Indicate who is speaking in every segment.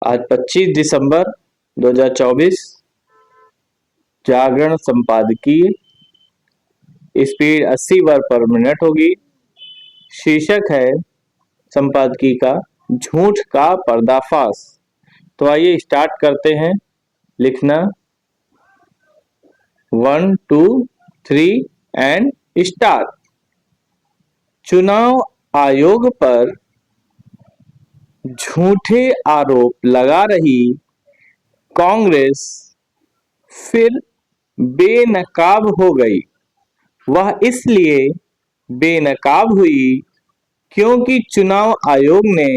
Speaker 1: आज 25 दिसंबर 2024। जागरण संपादकीय, speed 80 word पर मिनट होगी। शीर्षक है संपादकीय का झूठ का पर्दाफाश। तो आइए स्टार्ट करते हैं। लिखना 1 2 3 एंड स्टार्ट। चुनाव आयोग पर झूठे आरोप लगा रही कांग्रेस फिर बेनकाब हो गई। वह इसलिए बेनकाब हुई क्योंकि चुनाव आयोग ने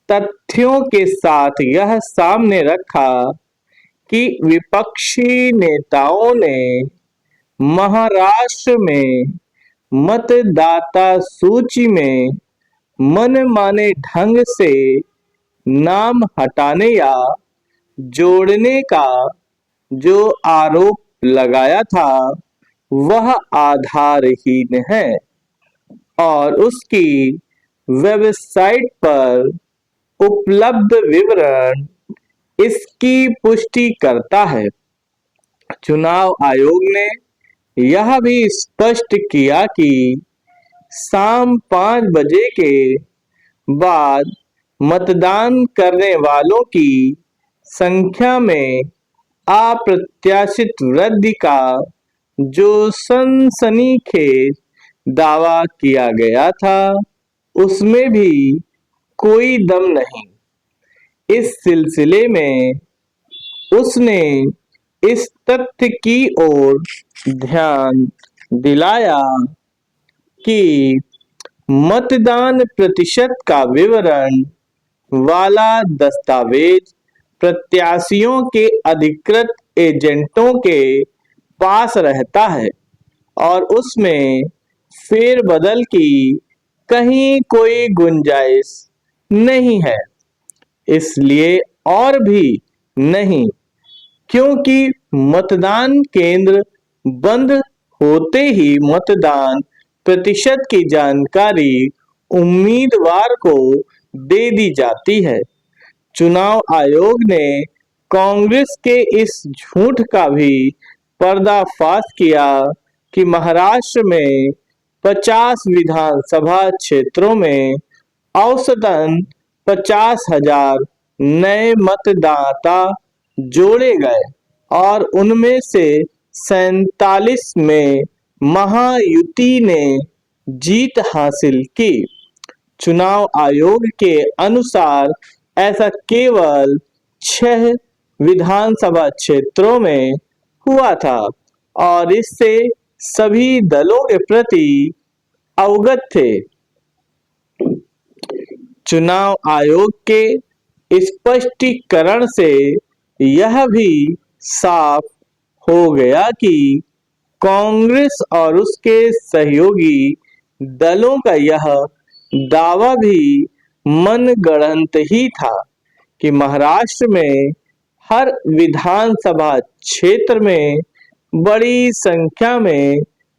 Speaker 1: तथ्यों के साथ यह सामने रखा कि विपक्षी नेताओं ने महाराष्ट्र में मतदाता सूची में मनमाने ढंग से नाम हटाने या जोड़ने का जो आरोप लगाया था वह आधारहीन है और उसकी वेबसाइट पर उपलब्ध विवरण इसकी पुष्टि करता है। चुनाव आयोग ने यह भी स्पष्ट किया कि शाम 5 बजे के बाद मतदान करने वालों की संख्या में अप्रत्याशित वृद्धि का जो सनसनीखेज दावा किया गया था उसमें भी कोई दम नहीं। इस सिलसिले में उसने इस तथ्य की ओर ध्यान दिलाया कि मतदान प्रतिशत का विवरण वाला दस्तावेज प्रत्याशियों के अधिकृत एजेंटों के पास रहता है और उसमें फेरबदल की कहीं कोई गुंजाइश नहीं है। इसलिए और भी नहीं क्योंकि मतदान केंद्र बंद होते ही मतदान प्रतिशत की जानकारी उम्मीदवार को दे दी जाती है। चुनाव आयोग ने कांग्रेस के इस झूठ का भी पर्दाफाश किया कि महाराष्ट्र में 50 विधानसभा क्षेत्रों में औसतन 50,000 नए मतदाता जोड़े गए और उनमें से 47 में महायुति ने जीत हासिल की। चुनाव आयोग के अनुसार ऐसा केवल 6 विधानसभा क्षेत्रों में हुआ था और इससे सभी दलों के प्रति अवगत थे। चुनाव आयोग के स्पष्टीकरण से यह भी साफ हो गया कि कांग्रेस और उसके सहयोगी दलों का यह दावा भी मनगढ़ंत ही था कि महाराष्ट्र में हर विधानसभा क्षेत्र में बड़ी संख्या में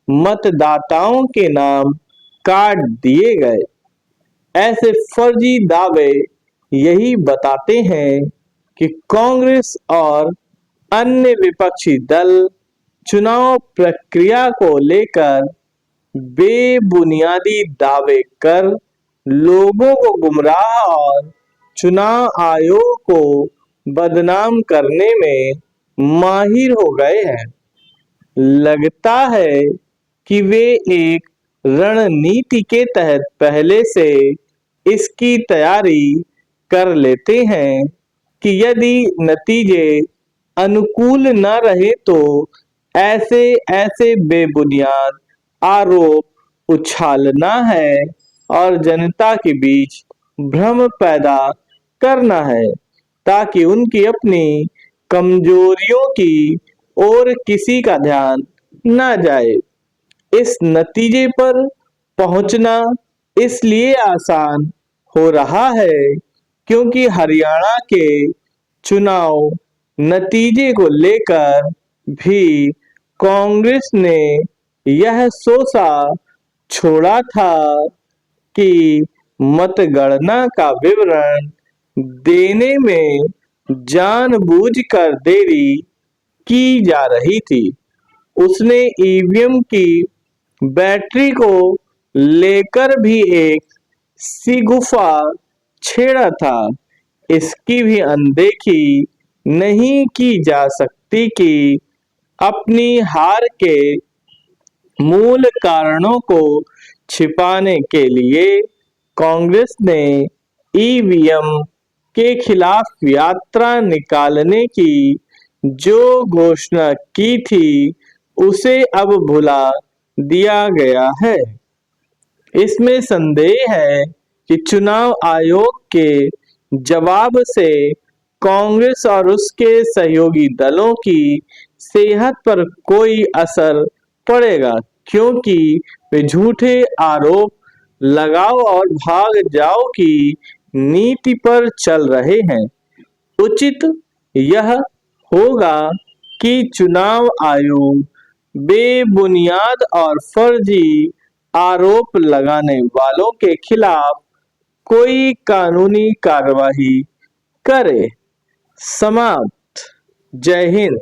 Speaker 1: मतदाताओं के नाम काट दिए गए। ऐसे फर्जी दावे यही बताते हैं कि कांग्रेस और अन्य विपक्षी दल चुनाव प्रक्रिया को लेकर बेबुनियादी दावे कर लोगों को गुमराह और चुनाव आयोग को बदनाम करने में माहिर हो गए हैं। लगता है कि वे एक रणनीति के तहत पहले से इसकी तैयारी कर लेते हैं कि यदि नतीजे अनुकूल न रहे तो ऐसे ऐसे बेबुनियाद आरोप उछालना है और जनता के बीच भ्रम पैदा करना है ताकि उनकी अपनी कमजोरियों की ओर किसी का ध्यान न जाए। इस नतीजे पर पहुंचना इसलिए आसान हो रहा है क्योंकि हरियाणा के चुनाव नतीजे को लेकर भी कांग्रेस ने यह सोचा छोड़ा था कि मतगणना का विवरण देने में जानबूझकर देरी की जा रही थी। उसने ईवीएम की बैटरी को लेकर भी एक शिगुफा छेड़ा था। इसकी भी अनदेखी नहीं की जा सकती कि अपनी हार के मूल कारणों को छिपाने के लिए कांग्रेस ने ईवीएम के खिलाफ यात्रा निकालने की जो घोषणा की थी उसे अब भुला दिया गया है। इसमें संदेह है कि चुनाव आयोग के जवाब से कांग्रेस और उसके सहयोगी दलों की सेहत पर कोई असर पड़ेगा, क्योंकि वे झूठे आरोप लगाओ और भाग जाओ की नीति पर चल रहे हैं। उचित यह होगा कि चुनाव आयोग बेबुनियाद और फर्जी आरोप लगाने वालों के खिलाफ कोई कानूनी कार्रवाई करे। समाप्त। जय हिंद।